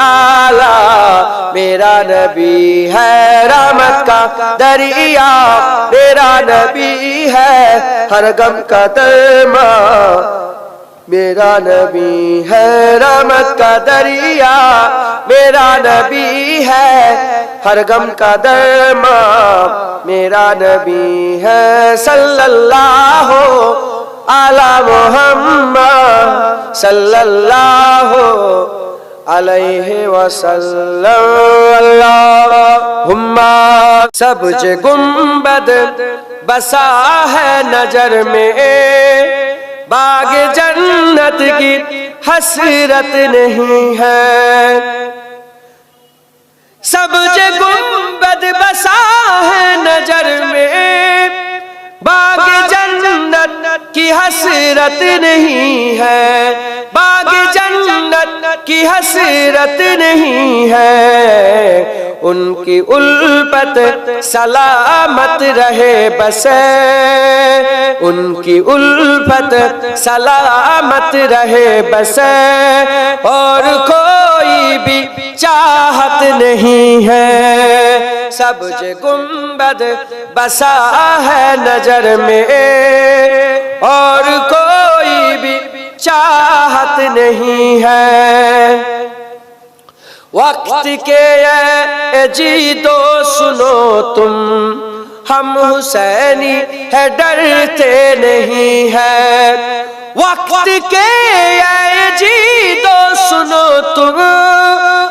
آلہ میرا نبی ہے رحمت کا دریا میرا نبی ہے ہر غم کا درمان میرا نبی ہے رحمت کا دریا میرا نبی ہے ہر غم کا درمان میرا نبی ہے صلی اللہ علی محمد صلی اللہ علیہ وسلم اللہم سبز گنبد بسا ہے نظر میں باغ جنت کی حسرت نہیں ہے سبز گنبد بسا ہے نظر میں باغ جنت کی حسرت نہیں ہے باغ جنت کی حسرت نہیں ہے ان کی الفت سلامت رہے بس ان کی الفت سلامت رہے بس اور کوئی بھی چاہت نہیں ہے سبز گنبد بسا ہے نظر میں اور کوئی بھی چاہت نہیں ہے وقت کے اے جیدو سنو تم ہم حسینی ہے ڈرتے نہیں ہے وقت کے اے جیدو سنو تم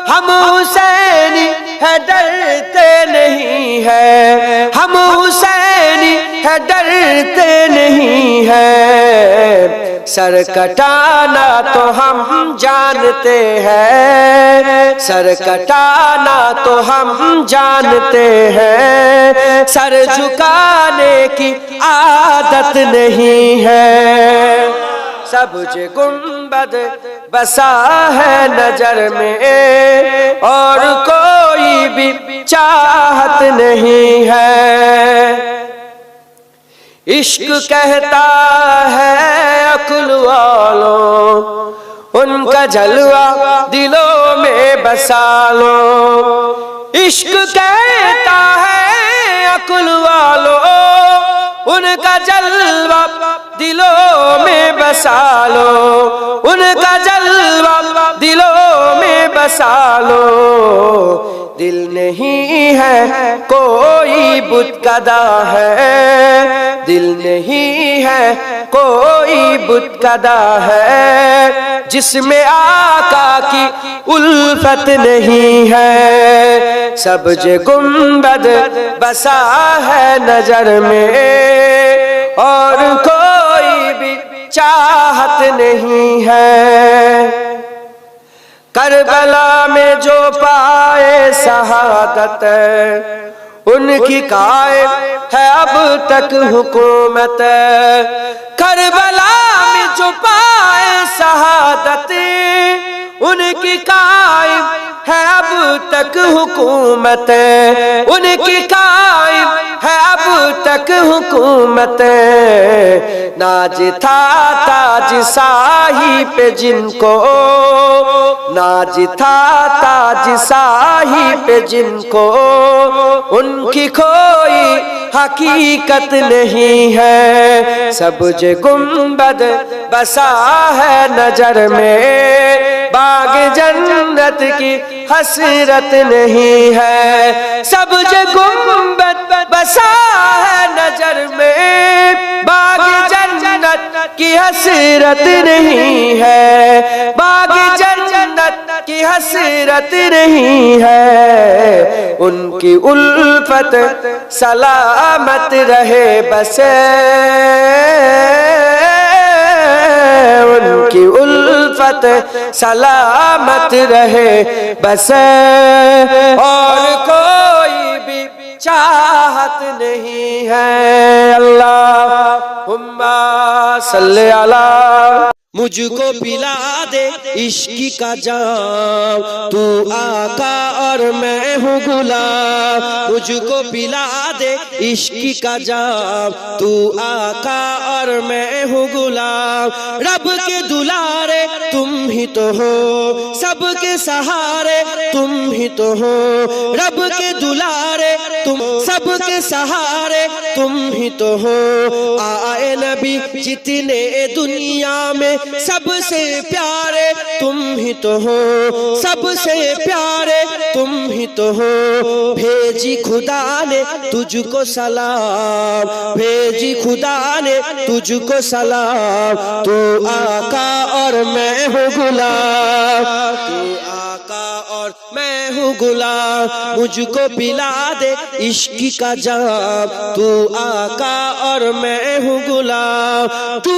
ہم حسینی ہے ڈرتے نہیں ہے ہم حسینی ہے ڈرتے نہیں ہے سر کٹانا تو ہم جانتے ہیں سر کٹانا تو ہم جانتے ہیں سر جھکانے کی عادت نہیں ہے سبز گنبد بسا ہے نظر میں اور کوئی بھی چاہت نہیں ہے عشق کہتا ہے عقل والوں ان کا جلوہ دلوں میں بسا لو عشق کہتا ہے عقل والوں ان کا جلوہ دلوں میں بسا لو ان کا جلوہ دلوں میں بسا لو دل نہیں ہے کوئی بت کدا ہے دل نہیں ہے کوئی بت کدا ہے جس میں آقا کی الفت نہیں ہے سبز گنبد بسا ہے نظر میں اور کوئی بھی چاہت نہیں ہے کربلا میں جو پائے شہادت ان کی قائم ہے اب تک حکومت کربلا میں جو پائے شہادت ان کی قائم ہے اب تک حکومت ان کی قائم ہے اب تک حکومت ناز تھا تاج شاہی پہ جن کو ناز تھا تاج شاہی پہ جن کو ان کی کوئی حقیقت نہیں ہے سبز گنبد بسا ہے نظر میں باغ جنت کی حسرت نہیں ہے سبز گنبد بسا ہے نظر میں باغ جنت کی حسرت نہیں ہے باغ جنت کی حسرت نہیں ہے ان کی الفت سلامت رہے بس ان کی الفت سلامت رہے بس اور کوئی بھی چاہت نہیں ہے اللہم صلی علی مجھ کو پلا دے عشق کا جام تو آقا اور اور میں ہوں غلام مجھ کو پلا دے عشق کا جام تو آقا اور میں ہوں غلام رب کے دلارے تم ہی تو ہو سب کے سہارے تم ہی تو ہو رب کے دلارے تم سب کے سہارے تم ہی تو ہو آئے نبی جتنے دنیا میں سب سے پیارے تم ہی تو ہو سب سے پیارے تم ہی تو ہو بھیجی خدا نے تجھ کو سلام بھیجی خدا نے تجھ کو سلام تو آقا اور میں ہوں غلام تو آقا اور میں ہوں غلام مجھ کو پلا دے عشق کا جام تو آقا اور میں ہوں غلام تو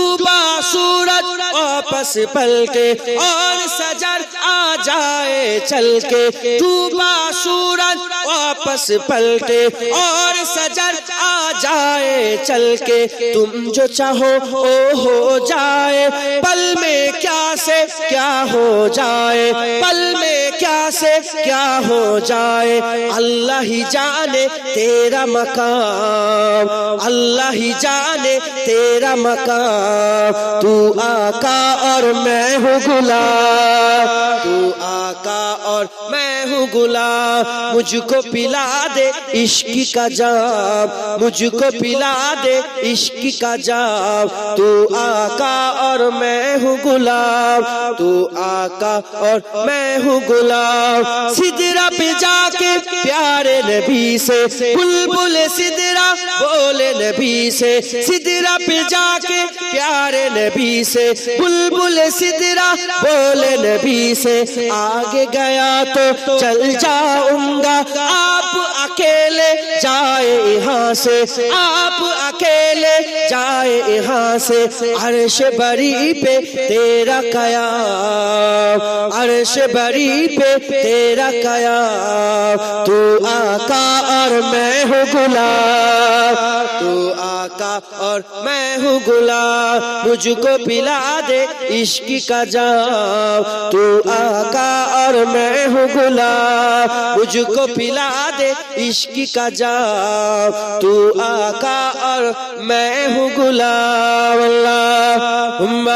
سورج واپس پلٹے اور سجر آ جائے چل کے ڈوبا سورج واپس پلٹے اور سجر آ جائے چل کے تم جو چاہو وہ ہو جائے پل میں کیا سے کیا ہو جائے پل میں کیا سے کیا ہو جائے اللہ ہی جانے تیرا مقام اللہ ہی جانے تیرا مقام تو آقا اور میں ہوں غلام تو آقا اور میں ہوں غلام مجھ کو پلا دے عشق کا جام مجھ کو پلا دے عشق کا جام تو آقا اور میں ہوں غلام تو آقا اور میں ہوں غلام سدرہ پہ جا کے پیارے نبی سے بلبل سدرہ بولے نبی سے سدرہ پہ جا کے پیارے نبی سے بلبل سدرہ بولے نبی سے آگے گیا تو چل جاؤں گا آپ اکیلے جائے یہاں سے آپ اکیلے جائے یہاں سے عرش بری پہ تیرا قیام عرش بری پہ تیرا قیام تو آقا اور میں ہوں غلام تو آقا اور میں ہوں غلام مجھ کو پلا دے عشق کا جام تو آقا اور میں ہوں غلام مجھ کو پلا دے عشق کا جام تو آقا اور میں ہوں غلام اللہم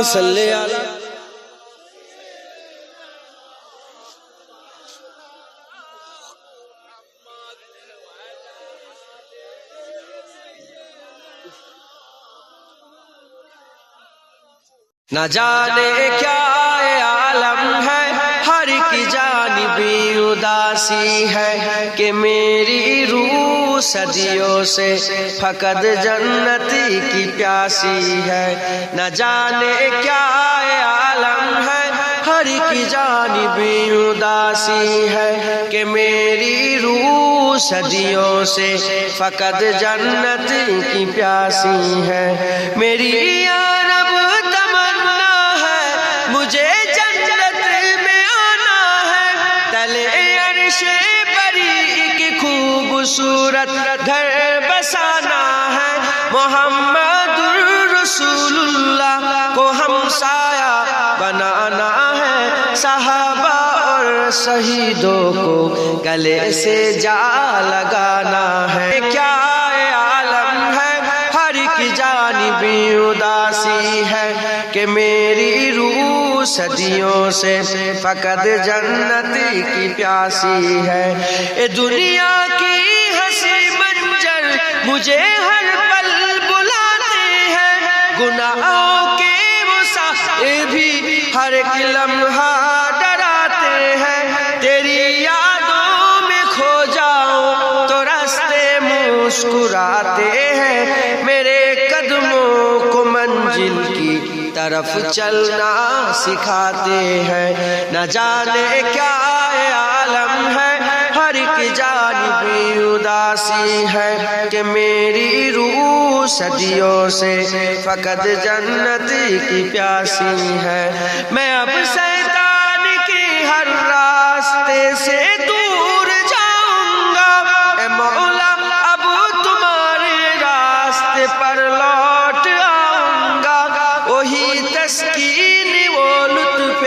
صلی علی نہ جانے کیا عالم ہے ہر کی جانب اداسی ہے کہ میری روح صدیوں سے فقط جنت کی پیاسی ہے نہ جانے کیا عالم ہے ہر کی جانب اداسی ہے کہ میری روح صدیوں سے فقط جنت کی پیاسی ہے میری مجھے جنت میں آنا ہے تلے عرش بری کی خوبصورت گھر بسانا ہے محمد رسول اللہ کو ہمسایہ بنانا ہے صحابہ اور شہیدوں کو گلے سے جا لگانا ہے کیا عالم ہے ہر کی جانب اداسی ہے کہ میری روح صدیوں سے فقط جنت کی پیاسی ہے اے دنیا کی ہنسی منظر مجھے ہر پل بلاتے ہیں گناہوں کے مسافر بھی ہر ایک لمحہ ڈراتے ہیں تیری یادوں میں کھو جاؤں تو راستے مسکراتے ہیں میرے قدموں کو منزل کی طرف چلنا سکھاتے ہیں نہ جانے کیا عالم ہے ہر ایک جانب اداسی ہے کہ میری روح صدیوں سے فقط جنت کی پیاسی ہے میں اب شیطان کی ہر راستے سے دور جاؤں گا اے مولا اب تمہارے راستے پر لوٹ آؤں گا وہی تسکین وہ لطف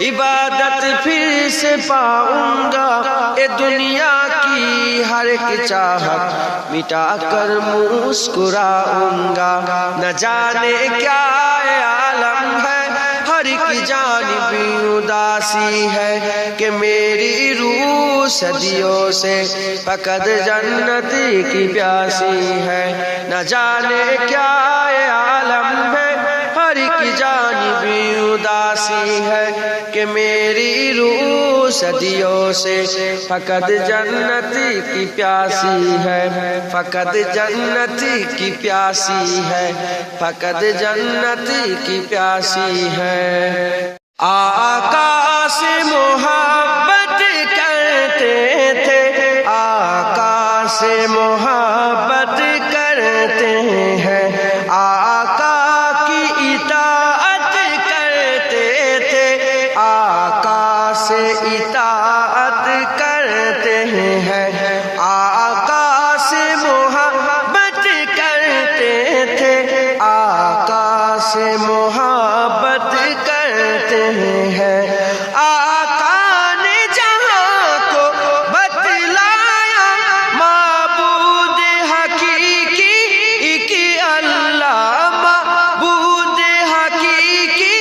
عبادت پھر سے پا آؤں گا، اے دنیا کی ہر ایک چاہت مٹا کر مسکراؤں گا۔ نہ جانے کیا عالم ہے، ہر ایک جانب اداسی ہے کہ میری روح صدیوں سے فقط جنت کی پیاسی ہے۔ نہ جانے کیا عالم ہے، ہر ایک جانب اداسی ہے کہ میری روح صدیوں سے فقط جنت کی پیاسی ہے، فقط جنت کی پیاسی ہے، فقط جنت کی پیاسی ہے۔ آقا سے محبت کرتے تھے، آقا سے محبت کرتے ہیں، آقا کی اطاعت کرتے تھے، آقا سے اطاعت کرتے ہیں، آقا سے محبت کرتے تھے، آقا سے محبت کرتے ہیں۔ آقا نے جہاں کو بتلایا معبود حقیقی ایک اللہ، معبود حقیقی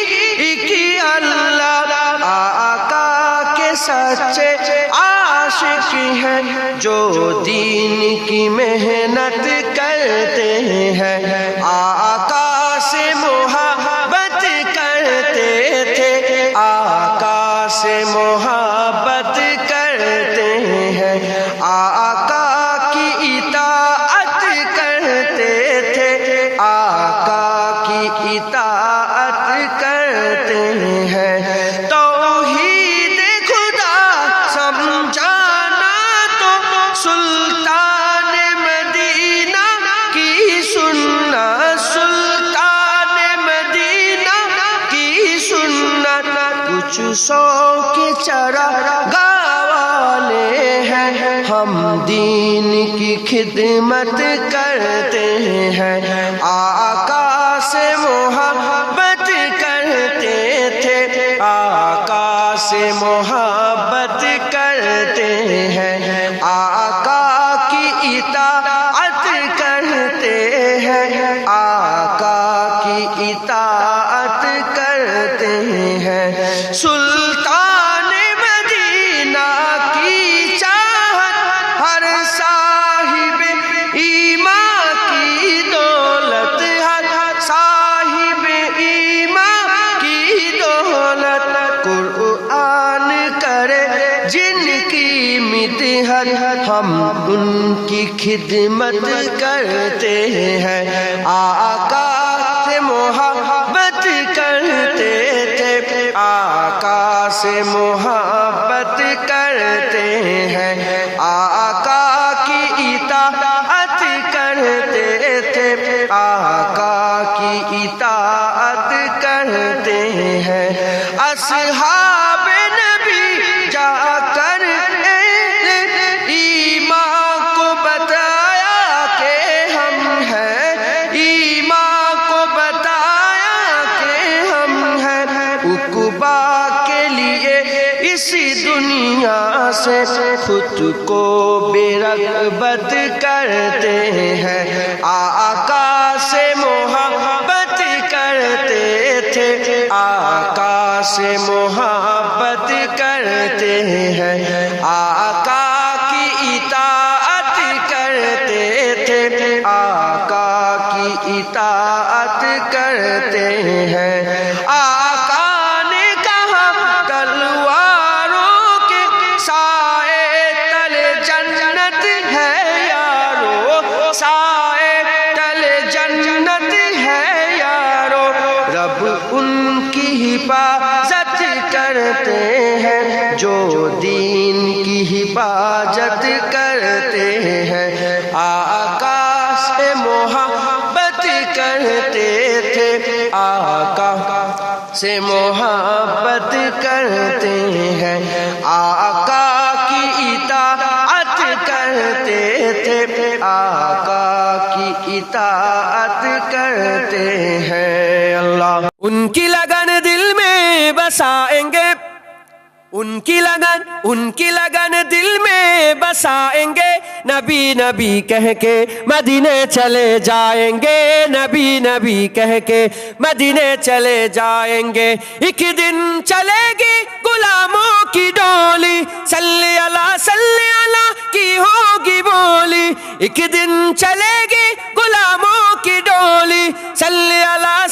ایک اللہ۔ آقا کے سچے عاشق ہیں جو دین کی محنت کرتے ہیں، آقا سے محبت کرتے تھے، آقا سے محبت کرتے ہیں، آقا کی اطاعت کرتے تھے، آقا کی اطاعت کرتے ہیں۔ توحید خدا سمجھانا تو سلطان مدینہ کی سننا، سلطان مدینہ کی سنت۔ کچھ سو کے چراغاں والے ہیں، ہم دین کی خدمت کرتے ہیں، آقا سے محبت کرتے تھے، آقا سے محبت کرتے ہیں، آقا کی اطاعت کرتے ہیں، آقا کی اطاعت کرتے ہیں۔ سلطان مدینہ کی چاہت ہر صاحب ایمان کی دولت، ہر صاحب ایمان کی دولت۔ قرآن کرے جن کی مدحت، ہم ان کی خدمت کرتے ہیں، آقا سے محبت کرتے تھے، آقا سے محبت کرتے ہیں، آقا کی اطاعت کرتے تھے، آقا کی اطاعت کرتے ہیں۔ اصحاب نبی جا کر ایمان کو بتایا کہ ہم ہیں، ایمان کو بتایا کہ ہم ہیں، عقبا کے لیے اسی دنیا سے خود کو بے رغبت کرتے ہیں، آقا سے محبت کرتے تھے، آقا سے محبت کرتے ہیں، آقا کی اطاعت کرتے تھے، آقا کی اطاعت کرتے ہیں۔ آقا نے کہا تلواروں کے سائے تلے جنت ہے یارو، سائے تلے جنت ہے یارو۔ رب ان کی حفاظت کرتے ہیں جو دین کی حفاظت کرتے ہیں، آقا سے محبت کرتے تھے، آقا سے محبت کرتے ہیں، آقا کی اطاعت کرتے تھے، آقا کی اطاعت کرتے ہیں۔ اللہ ان کی لگن دل میں بسائیں گے، ان کی لگن دل میں بسائیں گے، نبی نبی کہہ کے مدینے چلے جائیں گے، نبی نبی کہہ کے مدینے چلے جائیں گے۔ ایک دن چلے گی غلاموں کی ڈولی، صلی اللہ کی ہوگی بولی، ایک دن چلے گی غلاموں کی ڈولی، صلی اللہ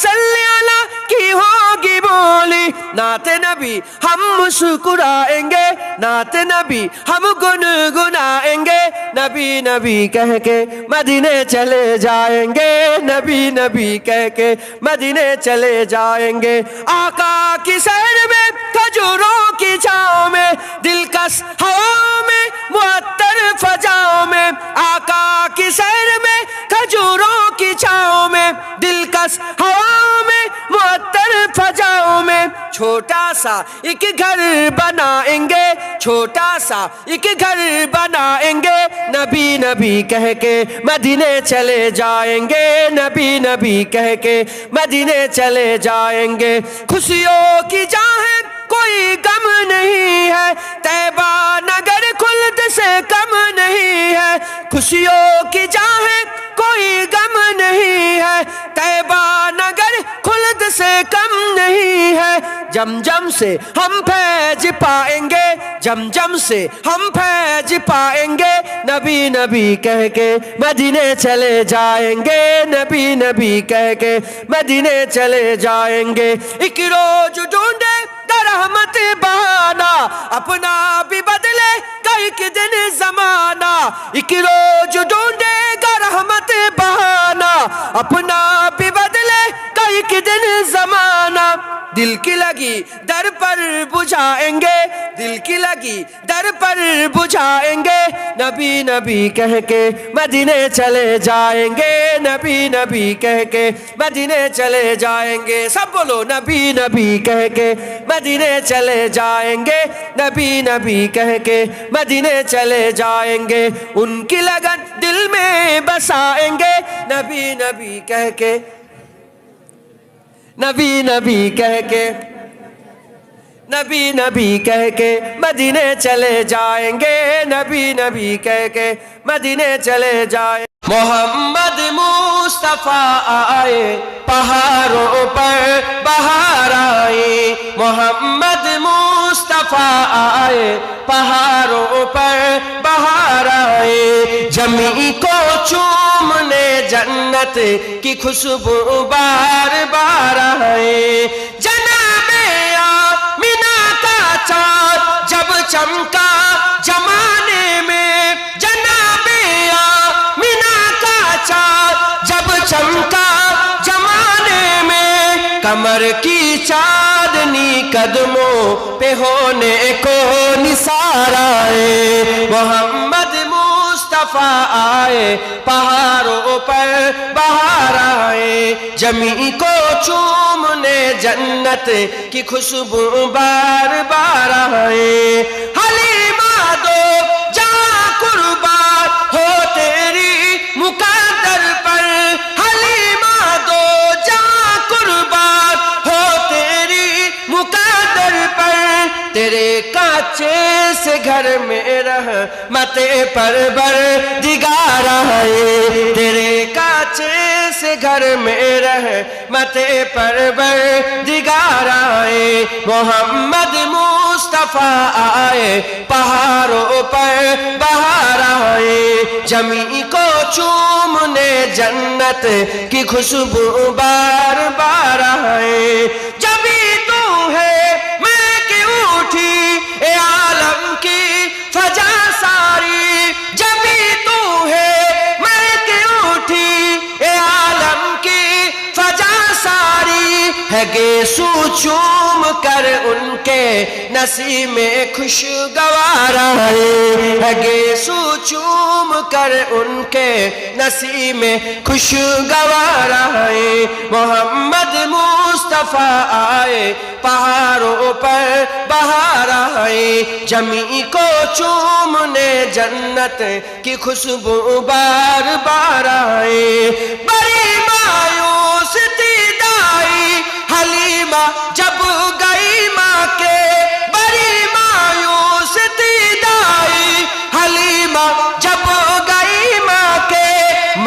کی ہوگی بولی۔ نعت نبی ہم مسکرائیں گے، نعت نبی ہم گنگنائیں گے، نبی نبی کہہ کے مدینے چلے جائیں گے، نبی نبی کہہ کے مدینے چلے جائیں گے۔ آقا کی سیر میں کھجوروں کی چھاؤں میں، دلکش ہواؤں میں معطر فضاؤں میں، آقا کی سیر میں کھجوروں کی چھاؤں میں، دلکش ہواؤں میں معطر فضاؤں میں، چھوٹا سا ایک گھر بنائیں گے، چھوٹا سا ایک گھر بنائیں گے، نبی نبی کہہ کے مدینے چلے جائیں گے، نبی نبی کہہ کے مدینے چلے جائیں گے۔ خوشیوں کی جہاں ہے کوئی غم نہیں ہے، طیبہ نگر خلد سے کم نہیں ہے، خوشیوں کی جہاں ہے کوئی غم نہیں ہے، طیبہ نگر خلد سے کم نہیں ہے۔ جمجم سے ہم فیض پائیں گے، جمجم سے ہم فیض پائیں گے، نبی نبی کہہ کے مدینے چلے جائیں گے، نبی نبی کہہ کے مدینے چلے جائیں گے۔ ایک روز ڈھونڈے رحمت بہانا، اپنا بھی بدلے گا ایک دن زمانہ، ایک روز ڈھونڈے گا رحمت بہانا، اپنا بھی بدلے گا ایک دن زمانہ۔ دل کی لگی در پر بجھائیں گے، دل کی لگی در پر بجھائیں گے، نبی نبی کہہ کے مدینے چلے جائیں گے، نبی نبی کہہ کے مدینے چلے جائیں گے۔ سب بولو نبی نبی کہہ کے مدینے چلے جائیں گے، نبی نبی کہہ کے مدینے چلے جائیں گے۔ ان کی لگن دل میں بسائیں گے، نبی نبی کہہ کے، نبی نبی کہہ کے، نبی نبی کہہ کے مدینے چلے جائیں گے، نبی نبی کہہ کے مدینے چلے جائیں گے۔ محمد مصطفیٰ آئے پہاڑوں پر بہار آئی، محمد مصطفیٰ آئے پہاڑوں پر بہار آئے، جمی کو چومنے جنت کی خوشبو بار بار آئے، جناب آمینہ کا چاند جب چمکا زمانے میں، جناب آمینہ کا چاند جب چمکا زمانے میں، کمر کی چاندنی قدموں پہ ہونے کو نثار آئے، محمد مصطفیٰ آئے پہاڑوں پر بہار آئے، جمی کو چومنے جنت کی خوشبو بار بار آئے، حلیمہ دو جہاں قربان ہو تیری مقدر پر، حلیمہ دو جہاں قربان ہو تیری مقدر پر، تیرے کانچے سے گھر میں رحمت پروردگار آئے، تیرے کانچے سے گھر میں رحمت پروردگار آئے، محمد مصطفیٰ آئے پہاڑوں پر بہار آئے، جمی کو چومنے جنت کی خوشبو بار بار آئے، جبھی تو ہے میں کہ اٹھی اے عالم کی فضا ساری، جبھی تو ہے میں کہ اٹھی اے عالم کی فضا ساری، ہے گیسو چوم کر ان کے نسیم میں خوشگوار آئے، ہے گیسو چوم کر ان کے نسیم میں خوشگوار آئے، محمد مصطفیٰ آئے پہاڑوں پر بہار آئے، جمی کو چومنے جنت کی خوشبو بار بار آئے، بڑی مایوس تھی دائی حلیمہ جب گئی ماں کے، بڑی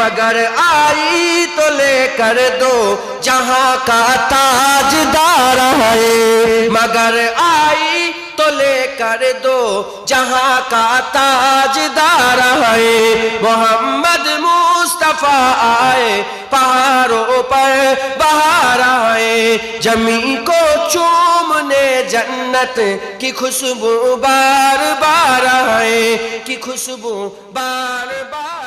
مگر آئی تو لے کر دو جہاں کا تاجدار ہے، مگر آئی تو لے کر دو جہاں کا تاجدار ہے۔ محمد مصطفیٰ آئے پہاڑوں پر بہار آئے، جمی کو چومنے جنت کی خوشبو بار بار آئے، کی خوشبو بار بار